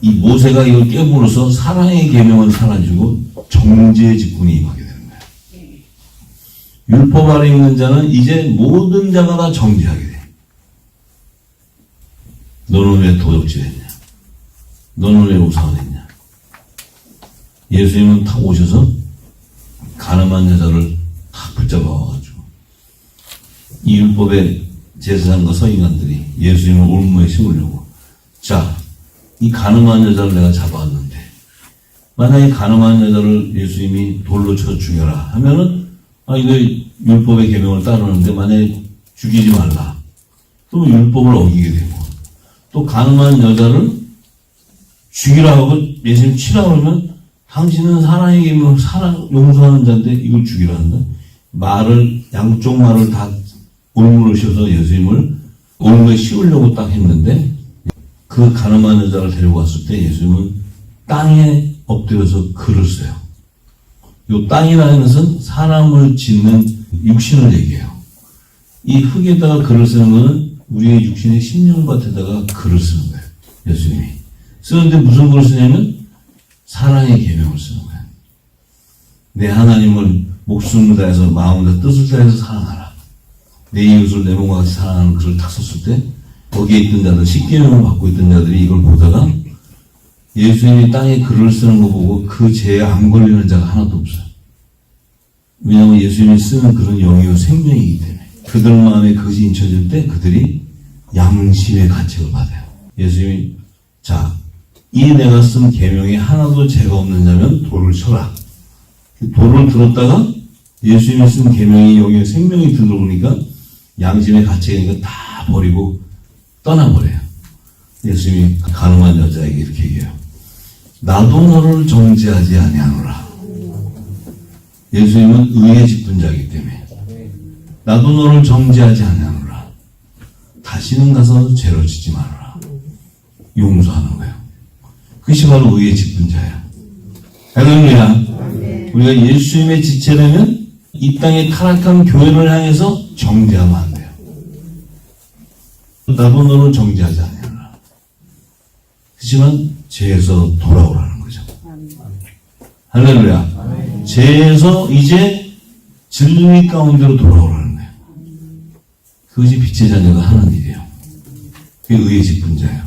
이 모세가 이걸 깨므로써 사랑의 계명은 사라지고 정죄의 직분이 임하게 되는 거예요. 율법 아래 있는 자는 이제 모든 자가 다 정죄하게 돼. 너는 왜 도적질했냐? 너는 왜 우상했냐? 예수님은 탁 오셔서 가늠한 여자를 탁 붙잡아와가지고 이 율법의 제사장과 서인관들이 예수님을 올무에 심으려고, 자, 이 가늠한 여자를 내가 잡아왔는데 만약에 가늠한 여자를 예수님이 돌로 쳐 죽여라 하면은, 이거 율법의 계명을 따르는데 만약에 죽이지 말라, 또 율법을 어기게 되고, 또 가늠한 여자를 죽이라 하고 예수님 치라 그러면 당신은 사랑의 계명을 용서하는 자인데 이걸 죽이라 한다. 양쪽 말을 다 올무르셔서 예수님을 올무에 씌우려고 딱 했는데, 그 가늠한 여자를 데리고 왔을 때 예수님은 땅에 엎드려서 글을 써요. 이 땅이라는 것은 사람을 짓는 육신을 얘기해요. 이 흙에다가 글을 쓰는 것은 우리의 육신의 심령밭에다가 글을 쓰는 거예요. 예수님이 쓰는데 무슨 글을 쓰냐면 사랑의 계명을 쓰는 거예요. 내 하나님을 목숨을 다해서 마음을 다 뜻을 다해서 사랑하라. 내 이웃을 내 몸과 같이 사랑하는 글을 딱 썼을 때 거기에 있던 자들, 십계명을 받고 있던 자들이 이걸 보다가 예수님이 땅에 글을 쓰는 거 보고 그 죄에 안 걸리는 자가 하나도 없어요. 왜냐하면 예수님이 쓰는 글은 영이요 생명이기 때문에 그들 마음에 그것이 인쳐질 때 그들이 양심의 가책을 받아요. 예수님이, 자, 이 내가 쓴 계명에 하나도 죄가 없는 자면 돌을 쳐라. 돌을 들었다가 예수님이 쓴 계명이 영이요 생명이 들어오니까 양심의 가책이니까 다 버리고 떠나버려요. 예수님이 가늠한 여자에게 이렇게 얘기해요. 나도 너를 정죄하지 아니하노라. 예수님은 의의 직분자이기 때문에 나도 너를 정죄하지 아니하노라. 다시는 가서 죄를 짓지 말아라. 용서하는 거예요. 그것이 바로 의의 직분자예요. 할렐루야. 우리가 예수님의 지체라면 이 땅의 타락한 교회를 향해서 정죄하면 안 돼요. 나도 너를 정죄하지 아니하노라. 하지만 죄에서 돌아오라는 거죠. 할렐루야. 죄에서 이제 진리 가운데로 돌아오라는 거예요. 그것이 빛의 자녀가 하는 일이에요. 그게 의의 직분자예요.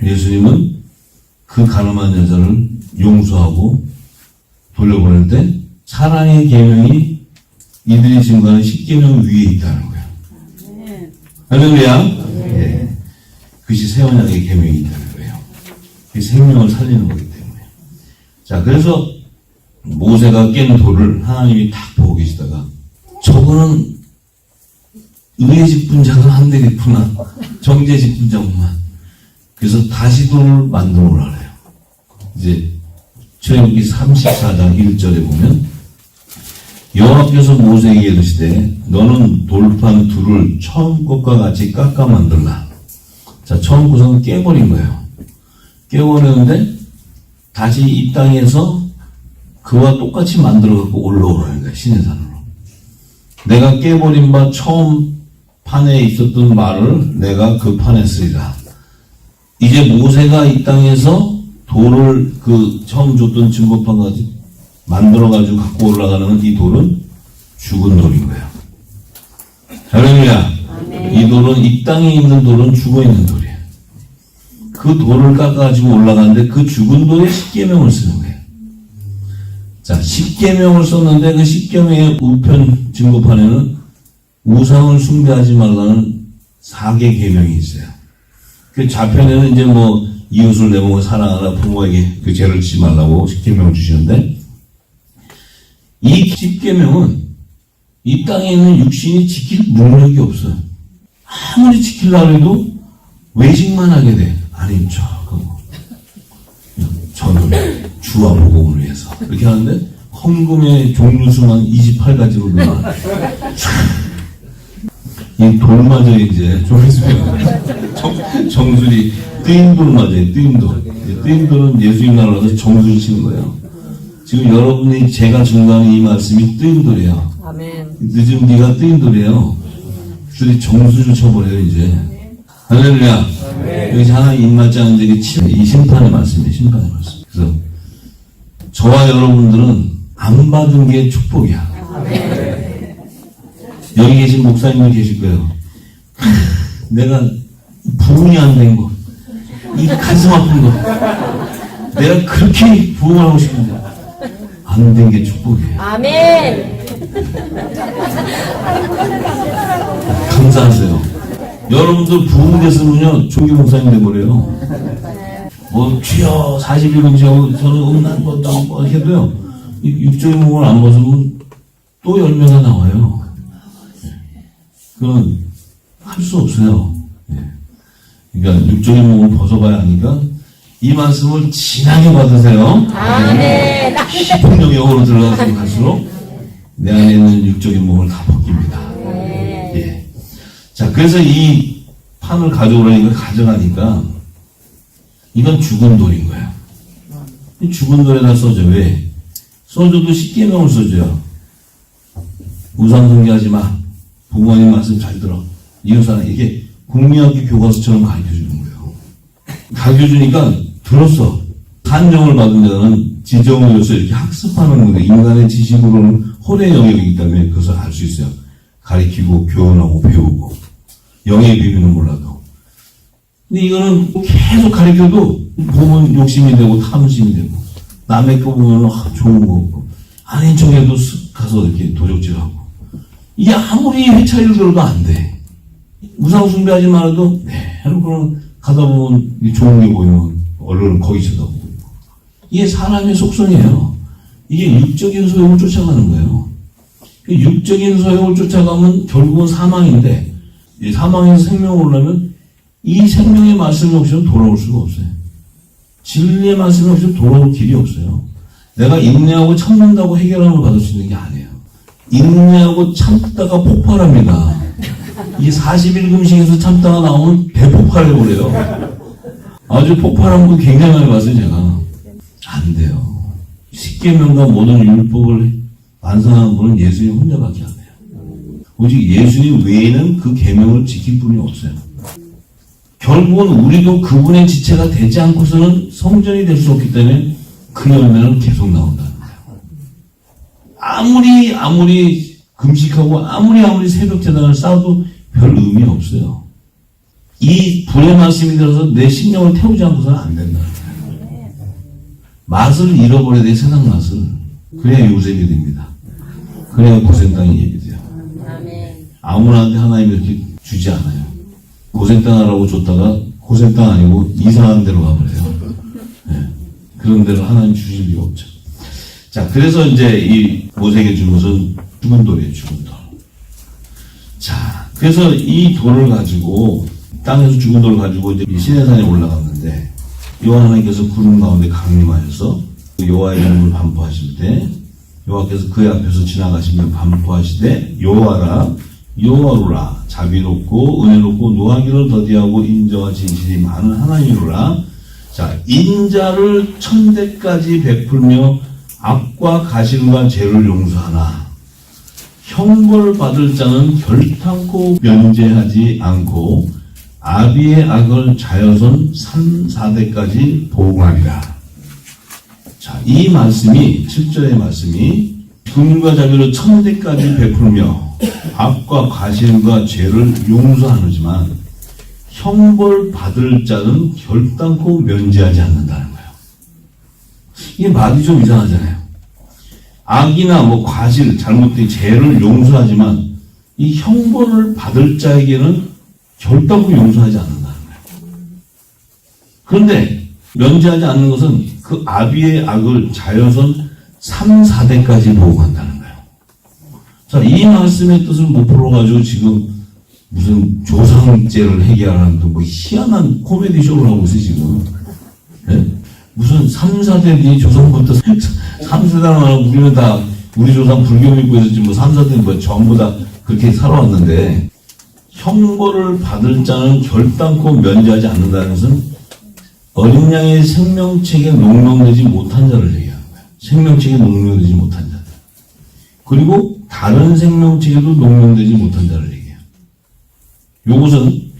예수님은 그 가늠한 여자를 용서하고 돌려보낼 때 사랑의 계명이 이들이 증거하는 십계명 위에 있다는 거예요. 할렐루야. 예. 그것이 새 언약의 계명이 있다는 거예요. 그 생명을 살리는 거기 때문에. 자, 그래서 모세가 깬 돌을 하나님이 딱 보고 계시다가 저거는 의의 직분자가 안 되겠구나. 정죄 직분자구만. 그래서 다시 돌을 만들어 오라 그래요. 이제 출애굽기 34장 1절에 보면 여호와께서 모세에게 이르시되 너는 돌판 둘을 처음 것과 같이 깎아 만들라. 자, 처음 것은 깨버린 거예요. 깨버렸는데 다시 이 땅에서 그와 똑같이 만들어 갖고 올라오라는 거예요. 시내산으로. 내가 깨버린 바 처음 판에 있었던 말을 내가 그 판에 쓰리라. 이제 모세가 이 땅에서 돌을 그 처음 줬던 증거판까지 만들어가지고 갖고 올라가는 이 돌은 죽은 돌인 거예요. 할렐루야. 이 돌은, 이 땅에 있는 돌은 죽어있는 돌이에요. 그 돌을 깎아가지고 올라가는데 그 죽은 돌에 십계명을 쓰는 거예요. 자, 십계명을 썼는데 그 십계명의 우편 증거판에는 우상을 숭배하지 말라는 4개 계명이 있어요. 그 좌편에는 이제 뭐 이웃을 내 몸을 사랑하라, 부모에게 그 죄를 짓지 말라고 십계명을 주시는데, 이 십계명은 이 땅에 있는 육신이 지킬 능력이 없어요. 아무리 지키려고 해도 외식만 하게 돼. 아닌 척하고 저는 주와 복음을 위해서 이렇게 하는데 헌금의 종류수만 28가지로 늘어나. 이 돌마저 이제 좀 있으면 정수리 뜨임돌 맞아요. 뜨임돌. 뜨임돌은 예수님 나라에서 정수리 치는 거예요. 지금 여러분이 제가 증거하는 이 말씀이 뜨임돌이에요. 아멘. 늦은 비가 뜨임돌이에요. 그들이 정수를 쳐버려요. 이제 할렐루야. 여기 하나님 입맞지 않은 자에게 이 심판의 말씀이에요. 심판의 말씀. 그래서 저와 여러분들은 안 받은 게 축복이야. 여기 계신 목사님들 계실 거예요. 내가 부흥이 안 된 거, 이 가슴 아픈 거, 내가 그렇게 부흥을 하고 싶은데 안 된 게 축복이에요. 아멘. 감사하세요. 여러분들 부흥됐으면요 조기 목사님 돼버려요. 주여 40일 금식하고 저는 음란 것도 안 뭐 해도요 육적인 몸을 안 벗으면 또 열매가 나와요. 그건 할 수 없어요. 그러니까 육적인 몸을 벗어봐야 하니까 이 말씀을 진하게 받으세요. 아멘. 시풍령 영어로 들어가서 갈수록 내 안에 있는 육적인 몸을 다 벗깁니다. 예. 자, 그래서 이 판을 가져오라니까 가져가니까 이건 죽은 돌인 거야. 이 죽은 돌에다 써줘. 왜? 써줘도 10계명을 써줘요. 우상 숭배하지 마. 부모님 말씀 잘 들어. 이웃사람 이게 국민학교 교과서처럼 가르쳐주는 거예요. 가르쳐주니까 들었어. 산정을 받은 자는 지정으로서 이렇게 학습하는 건데 인간의 지식으로는 혼의 영역이기 때문에 그것을 알 수 있어요. 가르치고 교훈하고 배우고 영의 비밀은 몰라도. 근데 이거는 계속 가르쳐도 보면 욕심이 되고 탐심이 되고 남의 거 보면 좋은 거 없고 아닌 척해도 가서 이렇게 도적질하고 이게 아무리 회차를 들어도 안 돼. 우상 숭배하지 말아도 그럼 가다 보면 좋은 게 보이면 얼른 거기 쳐다보고 이게 사람의 속성이에요. 이게 육적인 소욕을 쫓아가는 거예요. 육적인 소욕을 쫓아가면 결국은 사망인데 이 사망에서 생명을 오려면 이 생명의 말씀이 없이는 돌아올 수가 없어요. 진리의 말씀이 없이는 돌아올 길이 없어요. 내가 인내하고 참는다고 해결함을 받을 수 있는 게 아니에요. 인내하고 참다가 폭발합니다. 이게 40일 금식에서 참다가 나오면 대폭발해버려요. 아주 폭발한 거 굉장히 많이 봤어요, 제가. 안 돼요. 10계명과 모든 율법을 완성한 분은 예수님 혼자밖에 안 돼요. 오직 예수님 외에는 그 계명을 지킬 분이 없어요. 결국은 우리도 그분의 지체가 되지 않고서는 성전이 될 수 없기 때문에 그 열매는 계속 나온다는 거예요. 아무리 금식하고 아무리 새벽 재단을 쌓아도 별 의미 없어요. 이 불의 말씀이 들어서 내 신령을 태우지 않고서는 안 된다는 거예요. 맛을 잃어버려야 돼, 세상 맛을. 그래야 요셉이 됩니다. 그래야 고센땅이 예비돼요. 아무나한테 하나님이 이렇게 주지 않아요. 고센땅 하라고 줬다가 고센땅 아니고 이상한 데로 가버려요. 네. 그런 데로 하나님 주실 리가 없죠. 자, 그래서 이제 이 모세에게 준 것은 죽은 돌이에요, 죽은 돌. 자, 그래서 이 돌을 가지고, 땅에서 죽은 돌을 가지고 이제 시내산에 올라갔는데, 여호와 하나님께서 구름 가운데 강림하여서 여호와의 이름을 반포하실 때, 여호와께서 그의 앞에서 지나가시면 반포하시되, 여호와루라, 자비롭고 은혜롭고 노하기를 더디하고 인자와 진실이 많은 하나님이로라. 자, 인자를 천대까지 베풀며 악과 가신과 죄를 용서하나 형벌 받을 자는 결탄코 면제하지 않고 아비의 악을 자여선 3, 4대까지 보응하리라. 자, 이 말씀이 7절의 말씀이 금과 자비를 천대까지 베풀며 악과 과실과 죄를 용서하지만 형벌 받을 자는 결단코 면제하지 않는다는 거예요. 이게 말이 좀 이상하잖아요. 악이나 과실, 잘못된 죄를 용서하지만 이 형벌을 받을 자에게는 결단코 용서하지 않는다는 거예요. 그런데 면제하지 않는 것은 그 아비의 악을 자여선 3, 4대까지 보호한다는 거예요. 자, 이 말씀의 뜻을 못 풀어가지고 지금 무슨 조상죄를 해결하는 희한한 코미디 쇼를 하고 있어요, 지금. 네? 무슨 3, 4대 뒤 조상부터 3세대나 우리는 다 우리 조상 불교 믿고 있었지 3, 4대는 전부 다 그렇게 살아왔는데 형벌을 받을 자는 결단코 면제하지 않는다는 것은 어린 양의 생명책에 농명되지 못한 자를 얘기하는 거예요. 생명책에 농명되지 못한 자들. 그리고 다른 생명책에도 농명되지 못한 자를 얘기해요. 요것은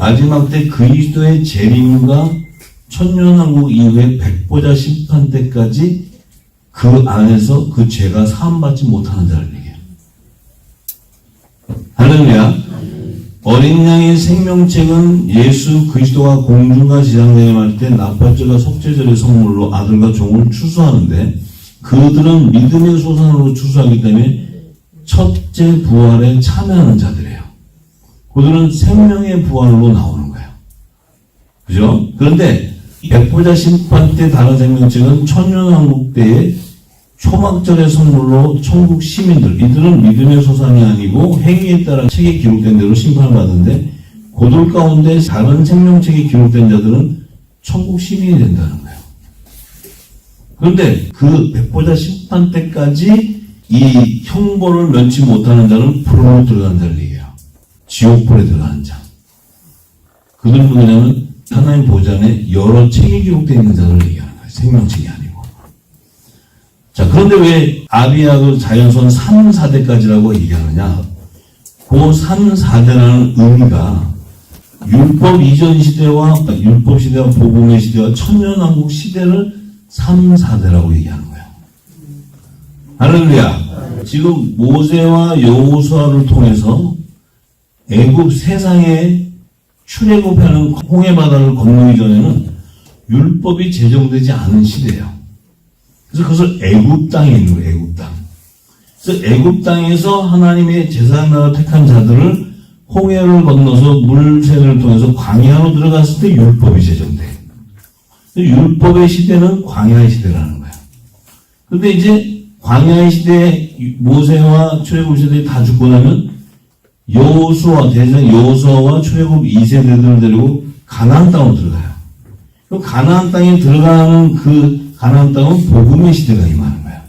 마지막 때 그리스도의 재림과 천년왕국 이후에 백보자 심판 때까지 그 안에서 그 죄가 사함받지 못하는 자를 얘기해요. 할렐루야. 어린 양의 생명책은 예수 그리스도가 공중과 지상에 할 때 납발절과 속죄절의 선물로 아들과 종을 추수하는데 그들은 믿음의 소산으로 추수하기 때문에 첫째 부활에 참여하는 자들이에요. 그들은 생명의 부활로 나오는 거예요. 그죠? 그런데 백보자 심판 때 다른 생명책은 천년왕국 때의 초막절의 선물로 천국 시민들, 이들은 믿음의 소산이 아니고 행위에 따라 책에 기록된 대로 심판을 받는데 그들 가운데 다른 생명책에 기록된 자들은 천국 시민이 된다는 거예요. 그런데 그 백보자 심판 때까지 이 형벌을 면치 못하는 자는 불로 들어간 자를 얘기해요. 지옥불에 들어가는 자. 그들은 뭐냐면 하나님 보좌에 여러 책이 기록되어 있는 자들을 얘기하는 거예요. 생명책이 아니고. 자, 그런데 왜 아비아그 자연손 3, 4대까지라고 얘기하느냐? 그 3, 4대라는 의미가 율법 이전 시대와 율법 시대와 복음의 시대와 천년왕국 시대를 3, 4대라고 얘기하는 거예요. 할렐루야. 지금 모세와 여호수아를 통해서 애굽 세상에 출애굽하는 홍해 바다를 건너기 전에는 율법이 제정되지 않은 시대예요. 그래서 그것을 애굽 땅에 있는 거예요. 애굽 땅. 그래서 애굽 땅에서 하나님의 제사장 나라 택한 자들을 홍해를 건너서 물새를 통해서 광야로 들어갔을 때 율법이 제정돼요. 율법의 시대는 광야의 시대라는 거예요. 그런데 이제 광야의 시대에 모세와 출애굽 시대에 다 죽고 나면 여호수아 대장 여호수아와 출애굽 2세대들을 데리고 가나안 땅으로 들어가요. 그 가나안 땅에 들어가는 그 가나안 땅은 복음의 시대가 임하는 거예요.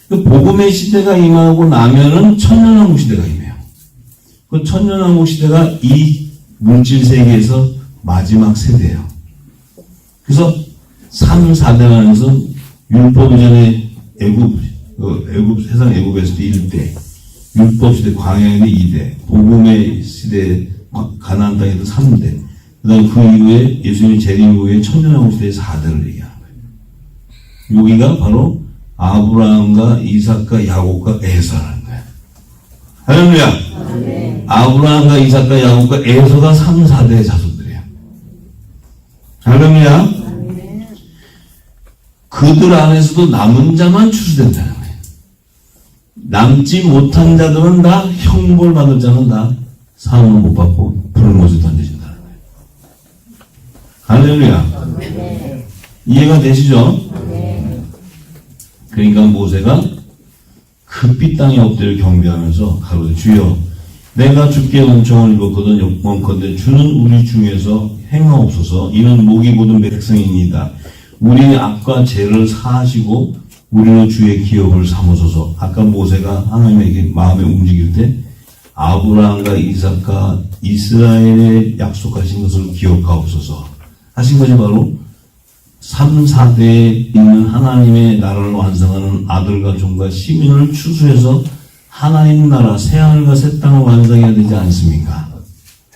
그 복음의 시대가 임하고 나면은 천년왕국 시대가 임해요. 그 천년왕국 시대가 이 물질 세계에서 마지막 세대예요. 그래서 3, 4대라는 것은 율법 이전에 애굽 세상 애굽에서 1대, 율법 시대 광야에서 2대, 복음의 시대 가나안 땅에서 3대, 그다음 그 이후에 예수님이 재림 이후에 천년왕국 시대의 4대를 얘기하는 거예요. 여기가 바로 아브라함과 이삭과 야곱과 에서라는 거예요. 할렐루야. 아브라함과 이삭과 야곱과 에서가 3, 4대의 자손들이에요. 할렐루야. 그들 안에서도 남은 자만 추수된다는 거예요. 남지 못한 자들은 다 형벌 받을 자는 다 사함을 못 받고 불을 못에 던져진다는 거예요. 할렐루야. 이해가 되시죠? 그러니까 모세가 급히 땅에 엎드려 경배하면서 가로되 주여 내가 주께 은총을 입었거든 영원컨대 주는 우리 중에서 행하옵소서. 이는 목이 고든 백성입니다. 우리의 악과 죄를 사하시고 우리로 주의 기업을 삼으소서. 아까 모세가 하나님에게 마음에 움직일 때 아브라함과 이삭과 이스라엘에 약속하신 것을 기억하옵소서 하신 것이 바로 3, 4대에 있는 하나님의 나라를 완성하는 아들과 종과 시민을 추수해서 하나님 나라 새하늘과 새 땅을 완성해야 되지 않습니까?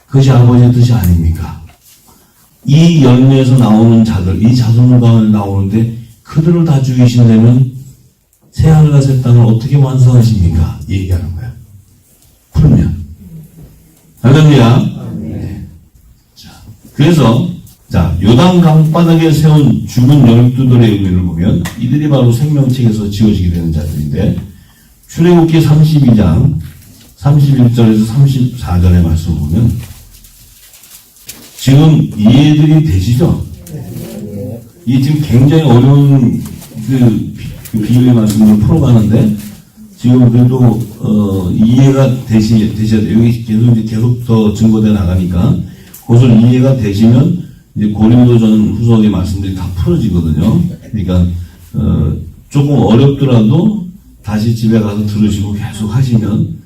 그것이 아버지의 뜻이 아닙니까? 이 열매에서 나오는 자들, 이 자손들 가운데 나오는데 그들을 다 죽이신다면 새하늘과 새 땅을 어떻게 완성하십니까? 얘기하는 거예요. 풀면. 할렐루야. 네. 자, 그래서 요단 강바닥에 세운 죽은 12돌의 의미를 보면 이들이 바로 생명책에서 지어지게 되는 자들인데 출애굽기 32장 31절에서 34절의 말씀을 보면 지금 이해들이 되시죠? 이게 지금 굉장히 어려운 그 비유의 말씀을 풀어가는데 지금 그래도 이해가 되셔야 돼요. 여기 계속 더 증거돼 나가니까 그것을 이해가 되시면 이제 고린도전 후서의 말씀들이 다 풀어지거든요. 그러니까 조금 어렵더라도 다시 집에 가서 들으시고 계속 하시면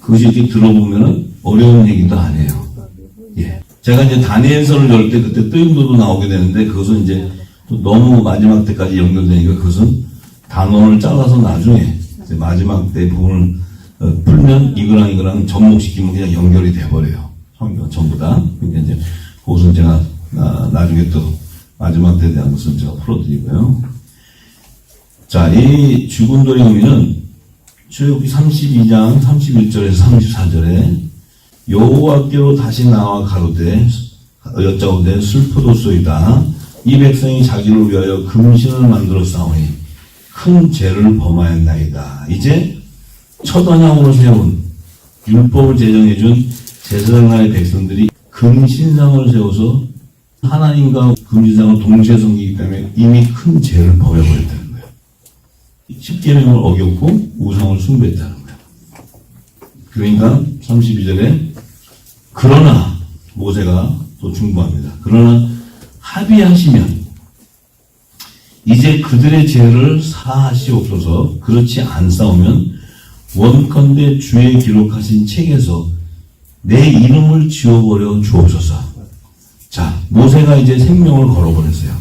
그것이 이렇게 들어보면은 어려운 얘기도 아니에요. 예. 제가 이제 다니엘서를 열 때 그때 뜨임도도 나오게 되는데 그것은 이제 또 너무 마지막 때까지 연결되니까 그것은 단원을 잘라서 나중에 이제 마지막 때 부분을 풀면 이거랑 접목시키면 그냥 연결이 돼버려요. 환경 전부 다. 그러니까 이제 그것은 제가 나중에 또 마지막 때에 대한 것을 제가 풀어드리고요. 자, 이 죽음돌이 의미는 출애굽기 32장 31절에서 34절에 여호와께로 다시 나와 가로되 여짜오되 슬프도소이다. 이 백성이 자기를 위하여 금신을 만들어 싸우니 큰 죄를 범하였나이다. 이제 첫 언약으로 세운 율법을 제정해준 제사장의 백성들이 금신상을 세워서 하나님과 금신상을 동시에 섬기기 때문에 이미 큰 죄를 범해버렸다는 거예요. 십계명을 어겼고 우상을 숭배했다는 거예요. 그러니까 32절에 그러나 모세가 또 중보합니다. 그러나 합의하시면 이제 그들의 죄를 사하시옵소서. 그렇지 않사오면 원컨대 주의 기록하신 책에서 내 이름을 지워버려 주옵소서. 자, 모세가 이제 생명을 걸어버렸어요.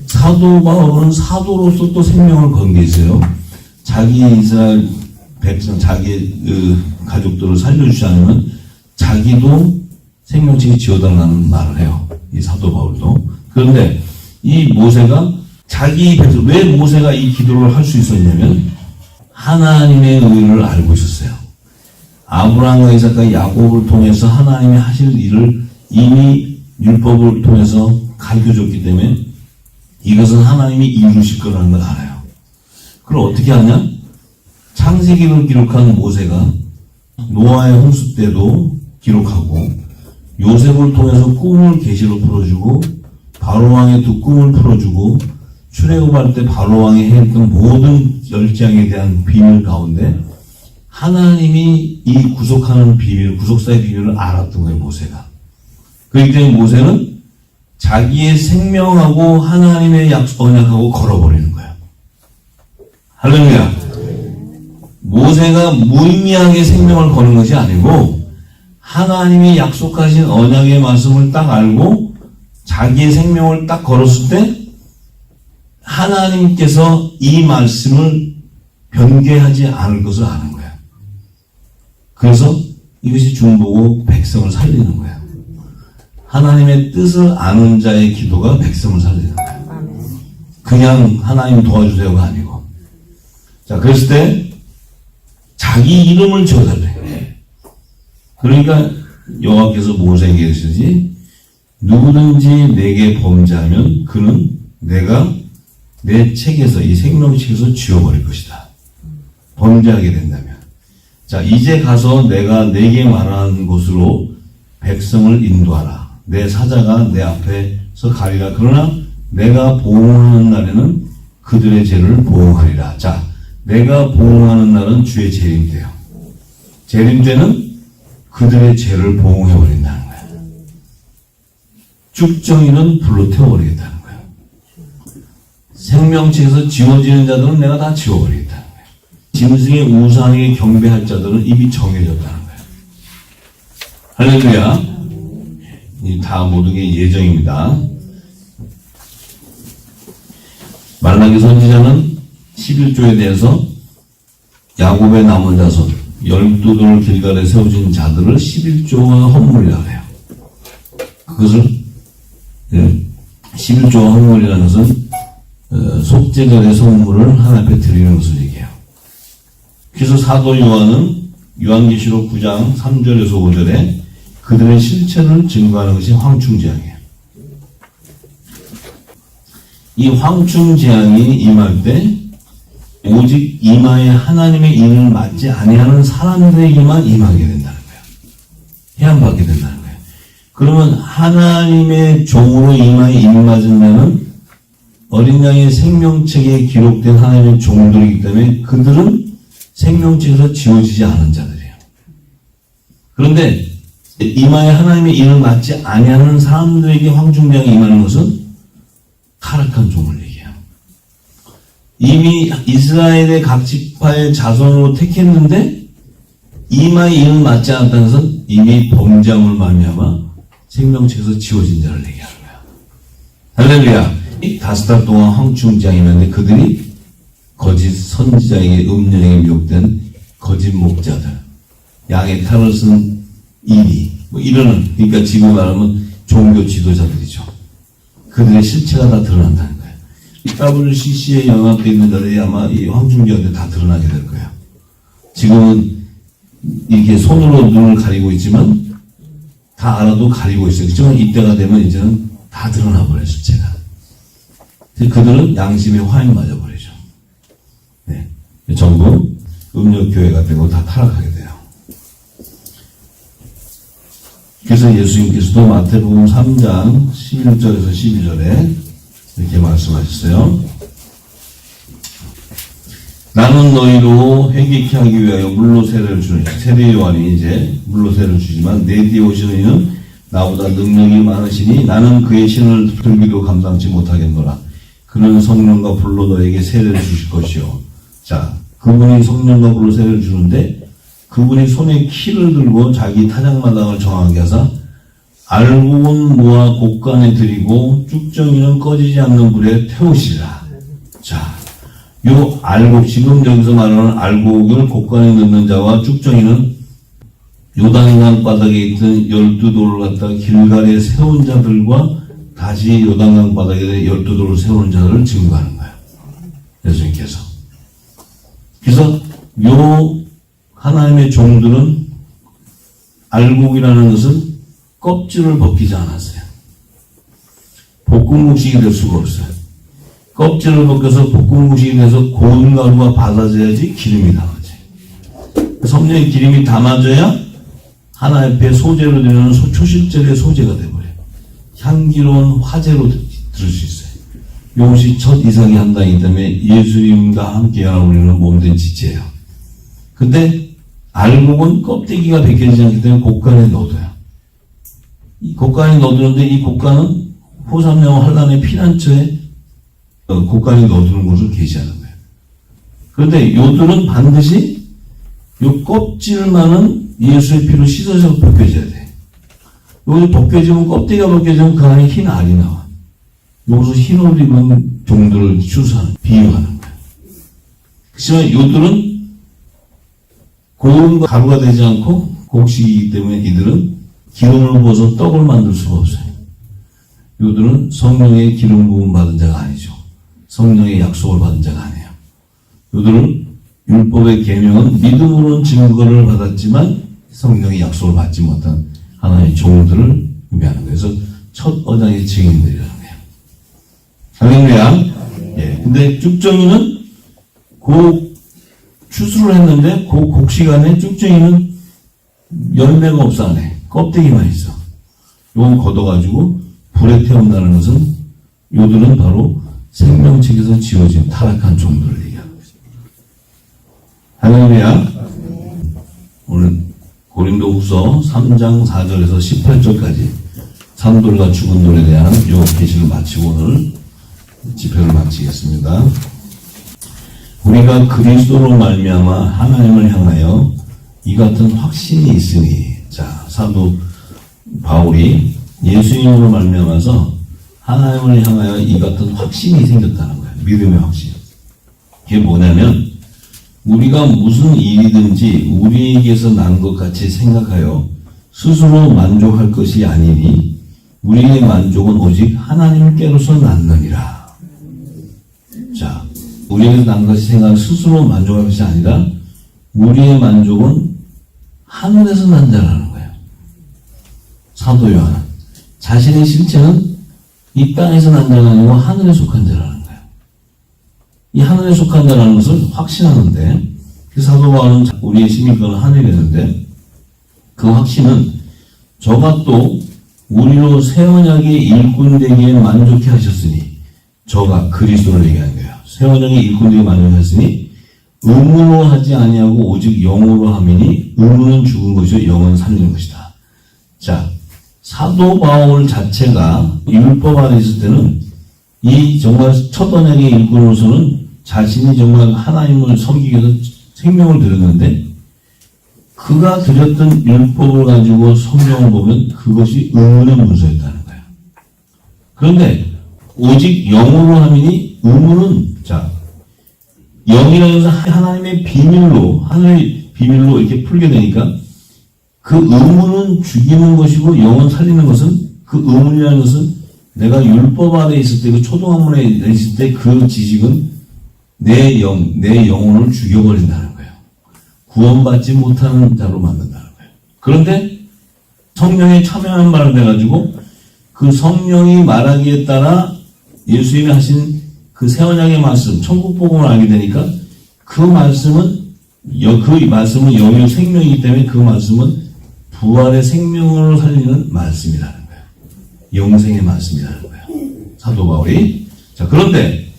사도 바울은 사도로서 또 생명을 건 게 있어요. 자기 이스라엘 백성, 자기 가족들을 살려주지 않으면 자기도 생명책이 지어달라는 말을 해요. 이 사도 바울도. 그런데 이 모세가 자기 백성, 왜 모세가 이 기도를 할 수 있었냐면 하나님의 의를 알고 있었어요. 아브라함과 이삭과 야곱을 통해서 하나님이 하실 일을 이미 율법을 통해서 가르쳐줬기 때문에 이것은 하나님이 이루실 거라는 걸 알아요. 그걸 어떻게 하냐? 창세기를 기록한 모세가 노아의 홍수 때도 기록하고 요셉을 통해서 꿈을 계시로 풀어주고 바로왕의 두 꿈을 풀어주고 출애굽할 때 바로왕이 했던 모든 열장에 대한 비밀 가운데 하나님이 이 구속하는 비밀, 구속사의 비밀을 알았던 거예요, 모세가. 그렇기 때문에 모세는 자기의 생명하고 하나님의 언약하고 걸어버리는 거예요. 할렐루야. 모세가 무의미하게 생명을 거는 것이 아니고 하나님이 약속하신 언약의 말씀을 딱 알고 자기의 생명을 딱 걸었을 때 하나님께서 이 말씀을 변개하지 않을 것을 아는 거예요. 그래서 이것이 중보고 백성을 살리는 거예요. 하나님의 뜻을 아는 자의 기도가 백성을 살리는 거예요. 그냥 하나님 도와주세요가 아니고. 자, 그랬을 때 자기 이름을 지어달래요. 그러니까 여호와께서 모세에게 이르시지 누구든지 내게 범죄하면 그는 내가 내 책에서 이 생명책에서 지워버릴 것이다. 범죄하게 된다면. 자, 이제 가서 내가 내게 말하는 곳으로 백성을 인도하라. 내 사자가 내 앞에서 가리라. 그러나 내가 보응하는 날에는 그들의 죄를 보응하리라. 자, 내가 보응하는 날은 주의 재림 때요. 재림 때는 그들의 죄를 보응해버린다는 거예요. 쭉정이는 불로 태워버리겠다는 거예요. 생명책에서 지워지는 자들은 내가 다 지워버리겠다는 거예요. 짐승의 우상에 경배할 자들은 이미 정해졌다는 거예요. 할렐루야. 이 다 모든 게 예정입니다. 말라기 선지자는 11조에 대해서 야곱의 남은 자손 12돌을 길갈에 세워진 자들을 11조와 헌물이라고 해요. 그것을 11조와 헌물이라는 것은 속죄절의 선물을 하나님 앞에 드리는 것을 얘기해요. 그래서 사도 요한은 요한계시록 9장 3절에서 5절에 그들의 실체를 증거하는 것이 황충재앙이에요. 이 황충재앙이 임할 때 오직 이마에 하나님의 인을 맞지 아니하는 사람들에게만 임하게 된다는 거예요. 해안받게 된다는 거예요. 그러면 하나님의 종으로 이마에 인 맞은 자는 어린 양의 생명책에 기록된 하나님의 종들이기 때문에 그들은 생명책에서 지워지지 않은 자들이에요. 그런데 이마에 하나님의 인을 맞지 아니하는 사람들에게 황충재앙이 임하는 것은 타락한 종을 얘기해요. 이미 이스라엘의 각 지파의 자손으로 택했는데 이마에 인을 맞지 않았다는 것은 이미 범죄함을 말미암아 생명책에서 지워진 자를 얘기하는 거야. 할렐루야. 5달 동안 황충재앙이었는데 그들이 거짓 선지자에게 음녀에게 미혹된 거짓 목자들, 양의 탈을 쓴 일이 뭐 이러는, 그러니까 지금 말하면 종교 지도자들이죠. 그들의 실체가 다 드러난다는 거예요. 이 WCC에 연합되어 있는 자들이 아마 이 황중기한테 다 드러나게 될 거예요. 지금은 이렇게 손으로 눈을 가리고 있지만 다 알아도 가리고 있어요. 그렇지만 이때가 되면 이제는 다 드러나 버려요, 실체가. 그들은 양심의 화에 맞아 버리죠. 네. 전부 음력교회가 되고 다 타락하게 돼요. 그래서 예수님께서도 마태복음 3장 11절에서 12절에 이렇게 말씀하셨어요. 나는 너희로 회개케 하기 위하여 물로 세례를 주니, 세례 요한이 이제 물로 세례를 주지만 내 뒤에 오시는 이는 나보다 능력이 많으시니 나는 그의 신을 들기도 감당치 못하겠노라. 그는 성령과 불로 너에게 세례를 주실 것이요. 자, 그분이 성령과 불로 세례를 주는데 그분이 손에 키를 들고 자기 타작마당을 정하게 하사 알곡은 모아 곡간에 들이고 쭉정이는 꺼지지 않는 불에 태우시라. 자, 요 알곡, 지금 여기서 말하는 알곡을 곡간에 넣는 자와 쭉정이는 요단강 바닥에 있던 12돌을 갖다가 길갈에 세운 자들과 다시 요단강 바닥에 12돌을 세우는 자들을 증거하는 거예요. 예수님께서. 그래서 요 하나님의 종들은 알곡이라는 것은 껍질을 벗기지 않았어요. 볶음국식이 될 수가 없어요. 껍질을 벗겨서 볶음국식이 돼서 고운 가루가 받아져야지 기름이 담아져요. 성령의 기름이 담아져야 하나 옆에 소재로 되는 초실절의 소재가 되어버려요. 향기로운 화재로 들을 수 있어요. 이것이 첫 이삭이 한다기 때문에 예수님과 함께 연합으로는 몸된 지체예요. 근데 알곡은 껍데기가 벗겨지지 않기 때문에 곡간에 넣어둬요. 이 곡간에 넣어두는데 이 곡간은 호삼나무 환란의 피난처에 곡간에 넣어두는 것을 계시하는 거예요. 그런데 요들은 반드시 요 껍질만은 예수의 피로 씻어서 벗겨져야 돼. 여기 벗겨지면, 껍데기가 벗겨지면 그 안에 흰 알이 나와. 여기서 흰 옷 입은 종들을 추수하는, 비유하는 거예요. 그렇지만 요들은 고운 가루가 되지 않고 곡식이기 때문에 이들은 기름을 부어서 떡을 만들 수가 없어요. 요들은 성령의 기름 부음 받은 자가 아니죠. 성령의 약속을 받은 자가 아니에요. 요들은 율법의 계명은 믿음으로는 증거를 받았지만 성령의 약속을 받지 못한 하나님의 종들을 의미하는 거예요. 그래서 첫 어장의 증인들이라는 거예요. 할렐루야. 예. 근데 쭉정이는 추수를 했는데 곡식 안에 쭉정이는 열매가 없어 안에. 껍데기만 있어. 요건 걷어가지고 불에 태운다는 것은 요들은 바로 생명책에서 지어진 타락한 종들을 얘기하는 거죠. 할렐루야. 오늘 고린도후서 3장 4절에서 18절까지 산돌과 죽은 돌에 대한 요 계시를 마치고 오늘 집회를 마치겠습니다. 우리가 그리스도로 말미암아 하나님을 향하여 이 같은 확신이 있으니, 자, 사도 바울이 예수님으로 말미암아서 하나님을 향하여 이 같은 확신이 생겼다는 거예요. 믿음의 확신. 이게 뭐냐면 우리가 무슨 일이든지 우리에게서 난 것 같이 생각하여 스스로 만족할 것이 아니니 우리의 만족은 오직 하나님께로서 났느니라. 자, 우리에게서 난 것이 생각 스스로 만족할 것이 아니라 우리의 만족은 하늘에서 난 자라는 거예요. 사도 요한은 자신의 실체는 이 땅에서 난 자가 아니고 하늘에 속한 자라는 거예요. 이 하늘에 속한 자라는 것을 확신하는데, 그 사도 바울은 우리의 시민권은 하늘에 있는데 그 확신은 저가 또 우리로 새 언약의 일꾼 되기에 만족해 하셨으니, 저가 그리스도를 얘기하는 거예요. 새 언약의 일꾼 되기에 만족하셨으니 의무로 하지 아니하고 오직 영으로 함이니 의무는 죽은 것이요 영은 살리는 것이다. 자, 사도 바울 자체가 율법 안에 있을 때는 이 정말 첫 언약의 일꾼으로서는 자신이 정말 하나님을 섬기기 위해서 생명을 드렸는데, 그가 드렸던 율법을 가지고 성경을 보면 그것이 의문의 문서였다는 거예요. 그런데 오직 영으로 함이니 의문은, 자, 영이라는 것은 하나님의 비밀로, 하늘의 비밀로 이렇게 풀게 되니까 그 의문은 죽이는 것이고 영혼 살리는 것은 그 의문이라는 것은 내가 율법 아래 있을 때 그 초등학문에 있을 때 그 지식은 내 영혼을 죽여버린다는 거예요. 구원받지 못하는 자로 만든다는 거예요. 그런데 성령에 참여한 말을 해가지고 그 성령이 말하기에 따라 예수님이 하신 그 새 언약의 말씀, 천국 복음을 알게 되니까 그 말씀은 영의 생명이기 때문에 그 말씀은 부활의 생명으로 살리는 말씀이라는 거예요. 영생의 말씀이라는 거예요. 사도 바울이. 자, 그런데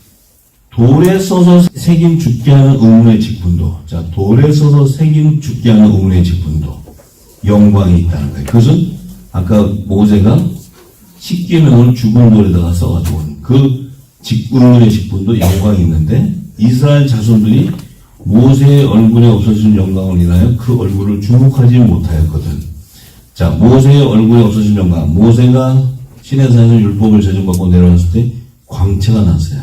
돌에 써서 새김 죽게 하는 의문의 직분도, 자, 돌에 써서 새김 죽게 하는 의문의 직분도 영광이 있다는 거예요. 그것은 아까 모세가 십계명을 죽은 돌에다가 써가지고 온 그 의문의 직분도 영광이 있는데 이스라엘 자손들이 모세의 얼굴에 없어진 영광을 인하여 그 얼굴을 주목하지 못하였거든. 자, 모세의 얼굴에 없어진 영광. 모세가 시내산에서 율법을 제정받고 내려왔을 때 광채가 났어요.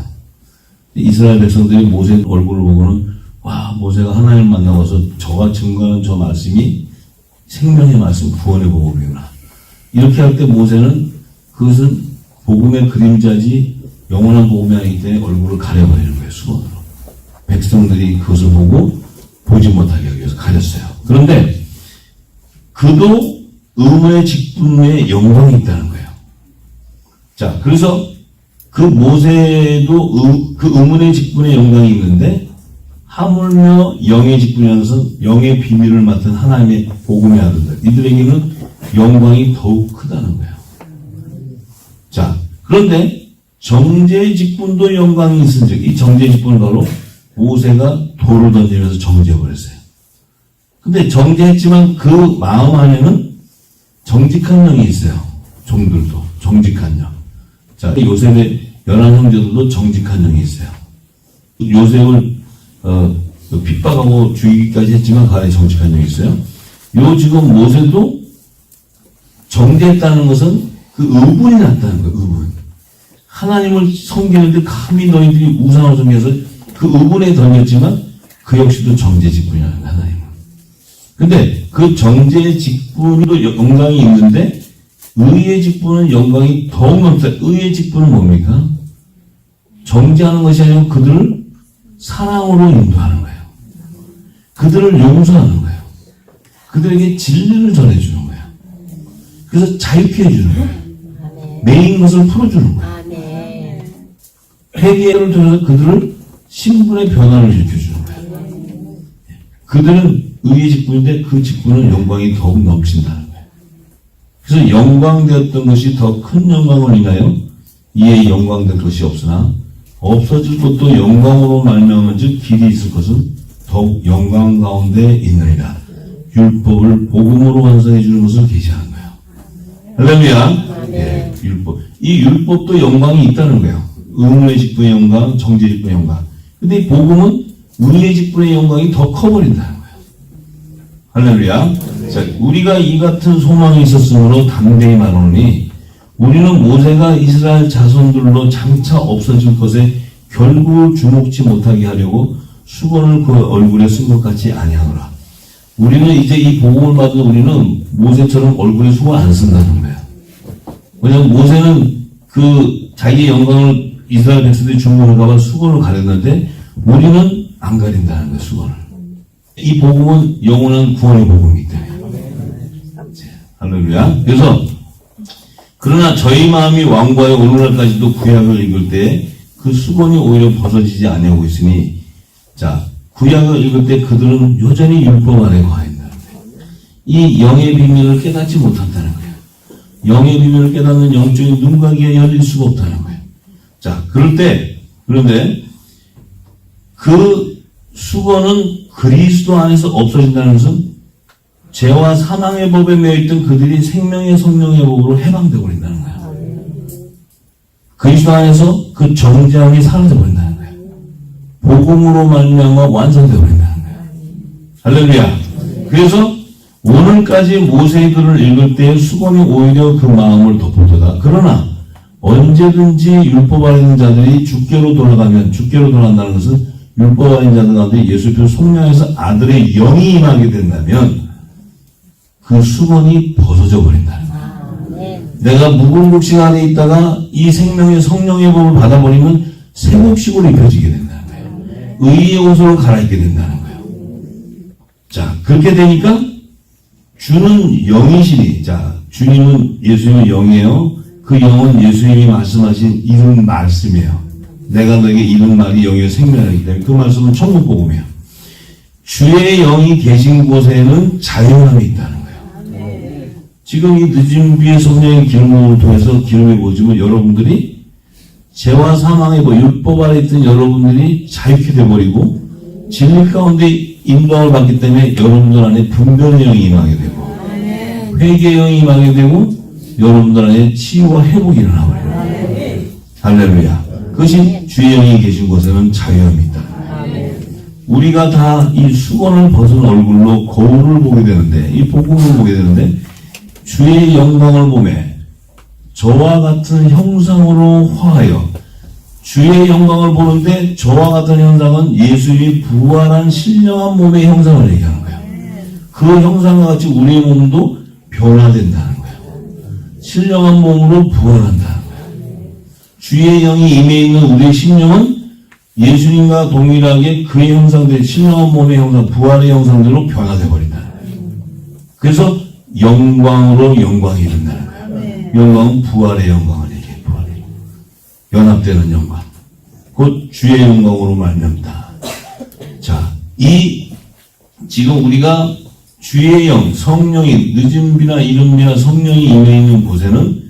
이스라엘 백성들이 모세의 얼굴을 보고는 와, 모세가 하나님 만나고서 저가 증거하는 저 말씀이 생명의 말씀, 구원의 복음이구나. 이렇게 할 때 모세는 그것은 복음의 그림자지 영원한 복음이 아니기 때문에 얼굴을 가려버리는 거예요, 수건으로. 백성들이 그것을 보고 보지 못하게 하기 위해서 가렸어요. 그런데 그도 의문의 직분에 영광이 있다는 거예요. 자, 그래서 그 모세도 그 의문의 직분에 영광이 있는데 하물며 영의 직분이라서 영의 비밀을 맡은 하나님의 복음의 아들들, 이들에게는 영광이 더욱 크다는 거예요. 자, 그런데 정죄의 직분도 영광이 있은즉 이 정죄의 직분은 바로 모세가 돌을 던지면서 정죄해버렸어요. 근데 정죄했지만 그 마음 안에는 정직한 영이 있어요. 종들도 정직한 영. 자, 요셉의 11형제들도 정직한 영이 있어요. 요셉을 핍박하고 죽이기까지 했지만 그 안에 정직한 영이 있어요. 지금 모세도 정죄했다는 것은 그 의분이 났다는 거예요. 의분. 하나님을 섬기는데 감히 너희들이 우상을 섬겨서 그 의분에 던졌지만 그 역시도 정죄 직분이라는 거예요. 하나님은. 근데 그 정죄의 직분도 영광이 있는데 의의 직분은 영광이 더욱 높다. 의의 직분은 뭡니까? 정죄하는 것이 아니고 그들을 사랑으로 인도하는 거예요. 그들을 용서하는 거예요. 그들에게 진리를 전해주는 거예요. 그래서 자유케 해주는 거예요. 매인 것을 풀어주는 거예요. 회개를 통해서 그들을 신분의 변화를 일으켜주는 거예요. 그들은 의의 직분인데 그 직분은 영광이 더욱 넘친다는 거예요. 그래서 영광되었던 것이 더 큰 영광을 인하여 이에 영광될 것이 없으나 없어질 것도 영광으로 말미암은 즉 길이 있을 것은 더욱 영광 가운데 있느니라. 율법을 복음으로 완성해 주는 것을 계시하는 거예요. 할렐루야. 예, 율법. 이 율법도 영광이 있다는 거예요. 의문의 직분의 영광, 정죄 직분의 영광. 근데 이 복음은 우리의 직분의 영광이 더 커버린다는 거예요. 할렐루야. 자, 우리가 이 같은 소망이 있었으므로 담대히 말하노니 우리는 모세가 이스라엘 자손들로 장차 없어질 것에 결국을 주목치 못하게 하려고 수건을 그 얼굴에 쓴 것 같이 아니하노라. 우리는 이제 이 복음을 받은 우리는 모세처럼 얼굴에 수건 안 쓴다는 거예요. 왜냐하면 모세는 그 자기의 영광을 이스라엘 백성들이 주목할까봐 수건을 가렸는데 우리는 안 가린다는 거예요, 수건을. 이 복음은 영원한 구원의 복음이기 때문에. 할렐루야. 그래서 그러나 저희 마음이 완고하여 오늘날까지도 구약을 읽을 때 그 수건이 오히려 벗어지지 아니하고 있으니, 자, 구약을 읽을 때 그들은 여전히 율법 안에 거하인다는 거예요. 이 영의 비밀을 깨닫지 못한다는 거예요. 영의 비밀을 깨닫는 영적인 눈과 귀가 열릴 수가 없다는 거예요. 자, 그런데 그 수건은 그리스도 안에서 없어진다는 것은 죄와 사망의 법에 매여있던 그들이 생명의 성령의 법으로 해방되어 버린다는 거예요. 그리스도 안에서 그 정죄함이 사라져 버린다는 거예요. 복음으로 말미암아 완성되어 버린다는 거예요. 할렐루야. 그래서 오늘까지 모세의 글을 읽을 때 수건이 오히려 그 마음을 덮어두다. 그러나 언제든지 율법 아래 있는 자들이 주께로 돌아간다는 것은 율법 아래 있는 자들 가운데 예수께서 성령에서 아들의 영이 임하게 된다면 그 수건이 벗어져 버린다는 거예요. 아멘. 내가 묵은 곡식 안에 있다가 이 생명의 성령의 법을 받아버리면 새 곡식으로 입혀지게 된다는 거예요. 의의 옷으로 갈아입게 된다는 거예요. 자, 그렇게 되니까 주는 영이시니, 자, 주님은 예수님은 영이에요. 그 영은 예수님이 말씀하신 이런 말씀이에요. 내가 너에게 이런 말이 영이요 생명이기 때문에 그 말씀은 천국복음이에요. 주의 영이 계신 곳에는 자유함이 있다는 거예요. 지금 이 늦은 비의 성령의 기름을 통해서 기름이 부어지면 여러분들이 죄와 사망의 율법 아래 있던 여러분들이 자유케 되어버리고 진리 가운데 인도함을 받기 때문에 여러분들 안에 분별의 영이 임하게 되고 회개의 영이 임하게 되고 여러분들 안에 치유와 회복이 일어나버려요. 할렐루야. 그것이 주의 영이 계신 곳에는 자유함이 있다. 우리가 다 이 수건을 벗은 얼굴로 거울을 보게 되는데, 이 복음을 보게 되는데, 주의 영광을 보매 저와 같은 형상으로 화하여, 주의 영광을 보는데 저와 같은 형상은 예수님이 부활한 신령한 몸의 형상을 얘기하는 거예요. 그 형상과 같이 우리의 몸도 변화된다는 거예요. 신령한 몸으로 부활한다는 거예요. 주의 영이 임해 있는 우리의 심령은 예수님과 동일하게 그의 형상들, 신령한 몸의 형상, 부활의 형상들로 변화되어 버린다는 거예요. 그래서 영광으로 영광이 이른다는 거예요. 영광은 부활의 영광을 얘기해요. 부활의 영광. 연합되는 영광. 곧 주의 영광으로 말미암다. 자, 지금 우리가 주의 영, 성령이 늦은 비나 이른 비나 성령이 임해 있는 곳에는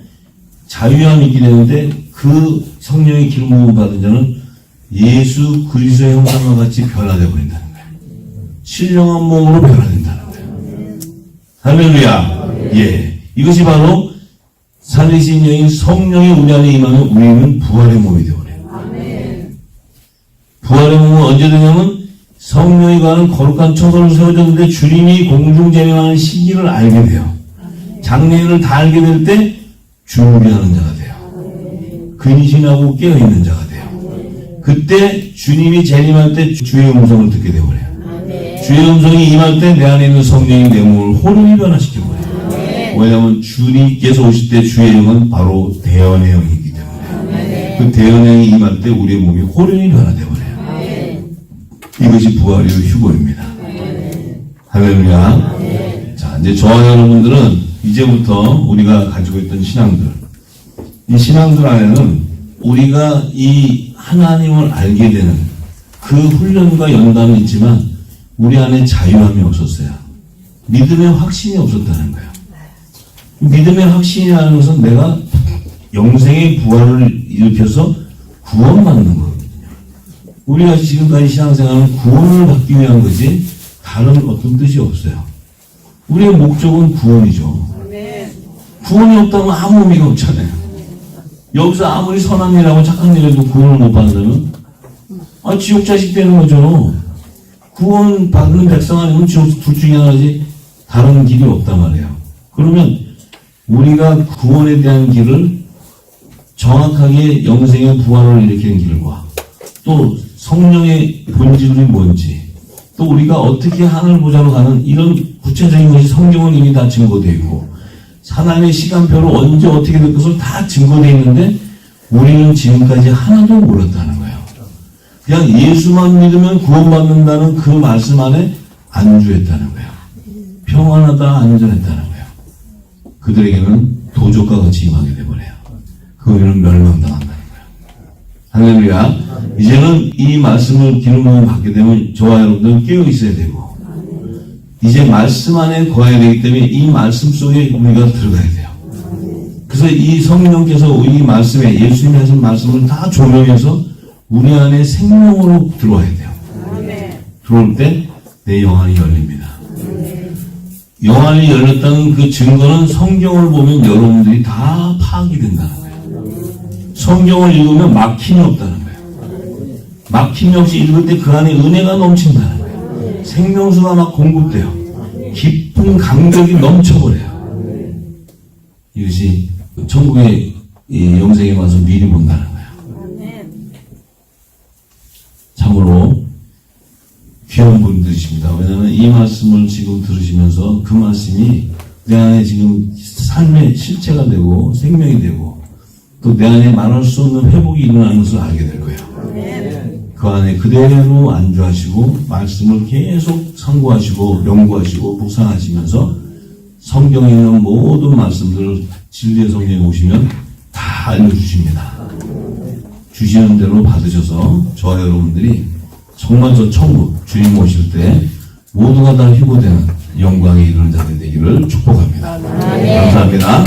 자유함이 있게 되는데 그 성령의 기름 부음 받은 자는 예수 그리스도의 형상과 같이 변화되어 버린다는 거예요. 신령한 몸으로 변화된다는 거예요. 할렐루야. 예, 이것이 바로 살리신 영인 성령이 우리 안에 임하면 우리는 부활의 몸이 되어버려요. 부활의 몸은 언제 되냐면 성령이 관한 거룩한 처소를 세워졌는데 주님이 공중재림하는 시기를 알게 돼요. 장래일을 다 알게 될 때 준비하는 자가 돼요. 근신하고 깨어있는 자가 돼요. 그때 주님이 재림할 때 주의 음성을 듣게 되어버려요. 주의 음성이 임할 때 내 안에 있는 성령이 내 몸을 호련히 변화시켜버려요. 왜냐하면 주님께서 오실 때 주의 영은 바로 대언의 영이기 때문에 그 대언의 영이 임할 때 우리의 몸이 호련히 변화되어버려요. 이것이 부활의 휴거입니다. 할렐루야. 자, 이제 저와 여러분들은 이제부터 우리가 가지고 있던 신앙들, 이 신앙들 안에는 우리가 이 하나님을 알게 되는 그 훈련과 연단은 있지만 우리 안에 자유함이 없었어요. 믿음의 확신이 없었다는 거예요. 믿음의 확신이라는 것은 내가 영생의 부활을 일으켜서 구원받는 거거든요. 우리가 지금까지 신앙생활은 구원을 받기 위한 거지 다른 어떤 뜻이 없어요. 우리의 목적은 구원이죠. 구원이 없다면 아무 의미가 없잖아요. 여기서 아무리 선한 일하고 착한 일해도 구원을 못 받는다면 지옥 자식 되는 거죠. 구원 받는 백성 아니면 지옥 둘 중에 하나지 다른 길이 없단 말이에요. 그러면 우리가 구원에 대한 길을 정확하게 영생의 부활을 일으키는 길과 또 성령의 본질이 뭔지 또 우리가 어떻게 하늘 보좌로 가는 이런 구체적인 것이 성경은 이미 다 증거되어 있고 하나님의 시간표로 언제 어떻게 될 것을 다 증거되어 있는데 우리는 지금까지 하나도 몰랐다는 거예요. 그냥 예수만 믿으면 구원받는다는 그 말씀 안에 안주했다는 거예요. 평안하다, 안전했다는 거예요. 그들에게는 도적과 같이 임하게 돼버려요. 그들은 멸망당한다는 거예요. 할렐루야. 이제는 이 말씀을 기름부음을 받게 되면 저와 여러분들은 깨어 있어야 되고 이제 말씀 안에 거해야 되기 때문에 이 말씀 속에 우리가 들어가야 돼요. 그래서 이 성령께서 이 말씀에 예수님이 하신 말씀을 다 조명해서 우리 안에 생명으로 들어와야 돼요. 들어올 때 내 영안이 열립니다. 영안이 열렸다는 그 증거는 성경을 보면 여러분들이 다 파악이 된다는 거예요. 성경을 읽으면 막힘이 없다는 거예요. 막힘이 없이 읽을 때 그 안에 은혜가 넘친다는 거예요. 생명수가 막 공급돼요. 깊은 감격이 넘쳐버려요. 이것이 천국의 영생에 와서 미리 본다는 거예요. 참으로 귀한 분들이십니다. 왜냐하면 이 말씀을 지금 들으시면서 그 말씀이 내 안에 지금 삶의 실체가 되고 생명이 되고 또 내 안에 말할 수 없는 회복이 일어나는 것을 알게 될 거예요. 그 안에 그대로 안주하시고 말씀을 계속 상고하시고 연구하시고 묵상하시면서 성경에 있는 모든 말씀들을 진리의 성경에 오시면 다 알려주십니다. 주시는 대로 받으셔서 저와 여러분들이 정말 저 천국 주님 오실 때 모두가 다 희고되는 영광에 이르는 자들 되기를 축복합니다. 감사합니다.